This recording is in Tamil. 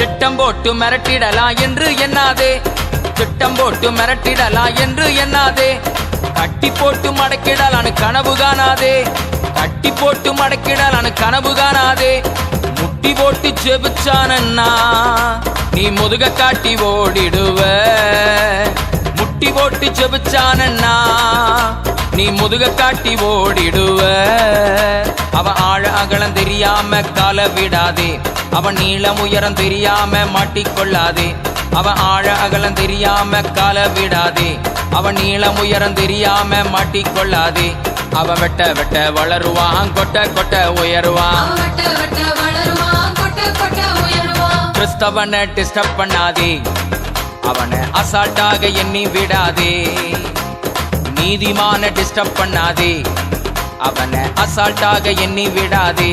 திட்டம் போட்டு மிரட்டிடலாம் என்று எண்ணாதே, திட்டம் போட்டு மிரட்டிடலாம் என்று எண்ணாதே. கட்டி போட்டு மடக்கிடலான்னு கனவு காணாதே, கட்டி போட்டு மடக்கிடலான்னு கனவு காணாதே. முட்டி போட்டு ஜெபிச்சானன்னா நீ முதுக காட்டி ஓடிடுவ, முட்டி போட்டு ஜெபிச்சானன்னா நீ முதுக காட்டி ஓடிடுவ. அவன் ஆழ அகலம் தெரியாம கால விடாதே, அவன் நீளம் உயரம் தெரியாம மாட்டிக்கொள்ளாதே. அவன் ஆழ அகலம் தெரியாம கால விடாதே, அவன் நீளம் உயரம் தெரியாம மாட்டிக்கொள்ளாதே. அவன் வெட்ட வெட்ட வளருவான், கொட்ட கொட்ட உயருவான். கிறிஸ்தவனை டிஸ்டர்ப் பண்ணாதே, அவனை அசால்ட்டாக எண்ணி விடாதே. நீதிமான டிஸ்டர்ப் பண்ணாதே, அவனை அசால்ட்டாக எண்ணி விடாதே.